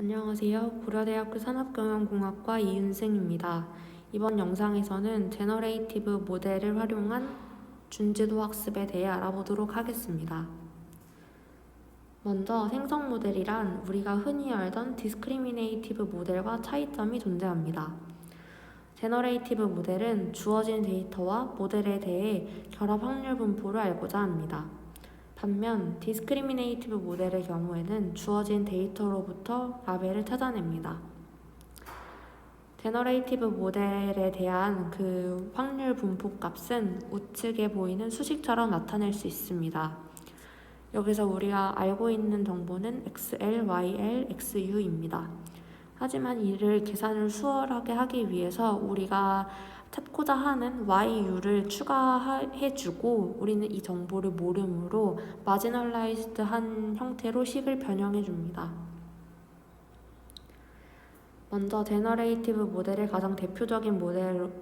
안녕하세요. 고려대학교 산업경영공학과 이윤승입니다. 이번 영상에서는 제너레이티브 모델을 활용한 준지도 학습에 대해 알아보도록 하겠습니다. 먼저 생성 모델이란 우리가 흔히 알던 디스크리미네이티브 모델과 차이점이 존재합니다. 제너레이티브 모델은 주어진 데이터와 모델에 대해 결합 확률 분포를 알고자 합니다. 반면 디스크리미네이티브 모델의 경우에는 주어진 데이터로부터 라벨을 찾아냅니다. 제너레이티브 모델에 대한 그 확률 분포 값은 우측에 보이는 수식처럼 나타낼 수 있습니다. 여기서 우리가 알고 있는 정보는 XL, YL, XU입니다. 하지만 이를 계산을 수월하게 하기 위해서 우리가 찾고자 하는 YU를 추가해주고 우리는 이 정보를 모름으로 마지널라이즈드한 형태로 식을 변형해줍니다. 먼저 제너레이티브 모델의 가장 대표적인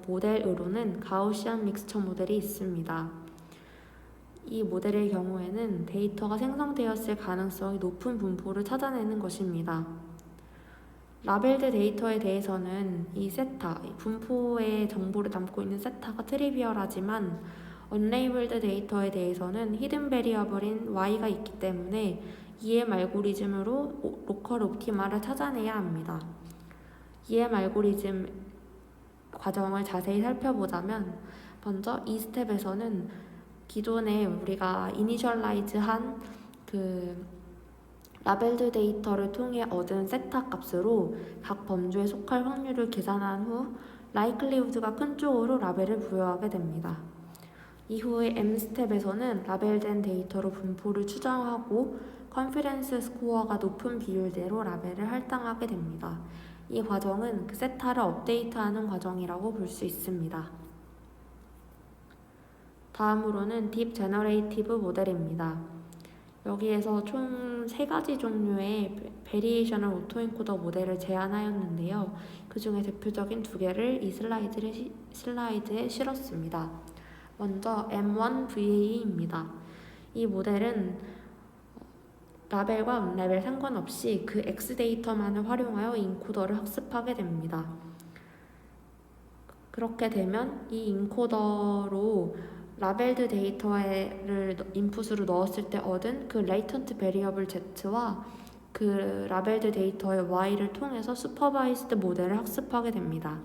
모델으로는 가우시안 믹스처 모델이 있습니다. 이 모델의 경우에는 데이터가 생성되었을 가능성이 높은 분포를 찾아내는 것입니다. 라벨드 데이터에 대해서는 이 세타, 분포의 정보를 담고 있는 세타가 트리비얼하지만 언레이블드 데이터에 대해서는 히든 베리어블인 y가 있기 때문에 EM 알고리즘으로 로컬 옵티마를 찾아내야 합니다. EM 알고리즘 과정을 자세히 살펴보자면 먼저 이 스텝에서는 기존에 우리가 이니셜라이즈한 라벨드 데이터를 통해 얻은 세타 값으로 각 범주에 속할 확률을 계산한 후 라이클리우드가 큰 쪽으로 라벨을 부여하게 됩니다. 이후에 M스텝에서는 라벨된 데이터로 분포를 추정하고 컨피던스 스코어가 높은 비율대로 라벨을 할당하게 됩니다. 이 과정은 그 세타를 업데이트하는 과정이라고 볼 수 있습니다. 다음으로는 딥 제너레이티브 모델입니다. 여기에서 총 3가지 종류의 베리에이셔널 오토엔코더 모델을 제안하였는데요. 그 중에 대표적인 2개를 이 슬라이드에 실었습니다. 먼저 M1VAE입니다. 이 모델은 라벨과 언라벨 상관없이 그 X 데이터만을 활용하여 인코더를 학습하게 됩니다. 그렇게 되면 이 인코더로 라벨드 데이터를 인풋으로 넣었을 때 얻은 그 레이턴트 베리어블 Z와 그 라벨드 데이터의 Y를 통해서 슈퍼바이스드 모델을 학습하게 됩니다.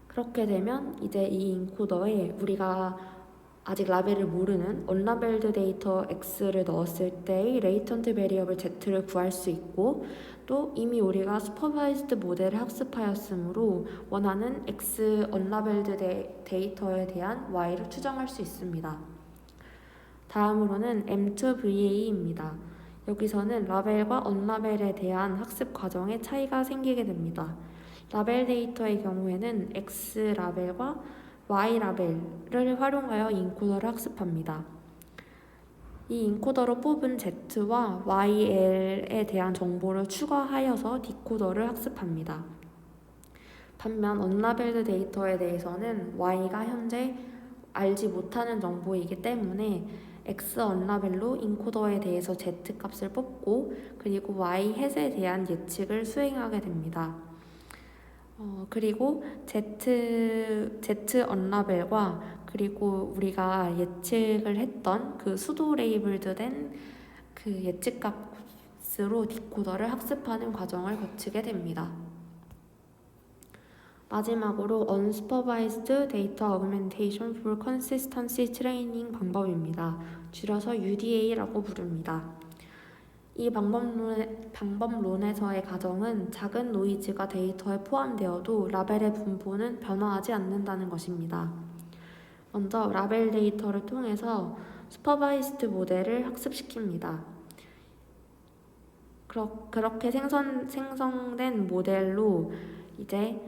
그렇게 되면 이제 이 인코더에 우리가 아직 라벨을 모르는 언라벨드 데이터 X를 넣었을 때의 레이턴트 베리어블 Z를 구할 수 있고 또 이미 우리가 슈퍼바이즈드 모델을 학습하였으므로 원하는 X 언라벨드 데이터에 대한 Y를 추정할 수 있습니다. 다음으로는 M2VAE입니다. 여기서는 라벨과 언라벨에 대한 학습 과정에 차이가 생기게 됩니다. 라벨 데이터의 경우에는 X 라벨과 Y 라벨을 활용하여 인코더를 학습합니다. 이 인코더로 뽑은 Z와 YL에 대한 정보를 추가하여서 디코더를 학습합니다. 반면 언라벨드 데이터에 대해서는 Y가 현재 알지 못하는 정보이기 때문에 X 언라벨로 인코더에 대해서 Z 값을 뽑고 그리고 Y 햇에 대한 예측을 수행하게 됩니다. 그리고 Z 언라벨과 그리고 우리가 예측을 했던 그 수도 레이블드 된 그 예측 값으로 디코더를 학습하는 과정을 거치게 됩니다. 마지막으로 Unsupervised Data Augmentation for Consistency Training 방법입니다. 줄여서 UDA라고 부릅니다. 이 방법론에서의 가정은 작은 노이즈가 데이터에 포함되어도 라벨의 분포는 변화하지 않는다는 것입니다. 먼저 라벨 데이터를 통해서 슈퍼바이스드 모델을 학습시킵니다. 그렇게 생성된 모델로 이제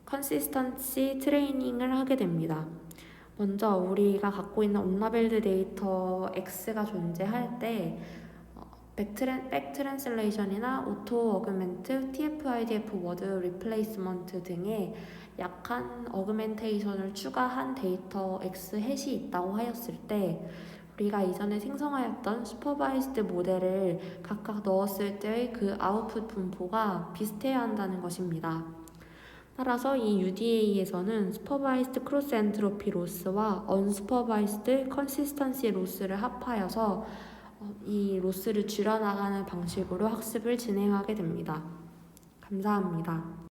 컨시스턴시 트레이닝을 하게 됩니다. 먼저 우리가 갖고 있는 언라벨드 데이터 X가 존재할 때 백 트랜슬레이션이나 오토 어그멘트, TF-IDF 워드 리플레이스먼트 등의 약한 어그멘테이션을 추가한 데이터 X 햇이 있다고 하였을 때 우리가 이전에 생성하였던 슈퍼바이스드 모델을 각각 넣었을 때의 그 아웃풋 분포가 비슷해야 한다는 것입니다. 따라서 이 UDA에서는 슈퍼바이스드 크로스 엔트로피 로스와 언슈퍼바이스드 컨시스턴시 로스를 합하여서 이 로스를 줄여나가는 방식으로 학습을 진행하게 됩니다. 감사합니다.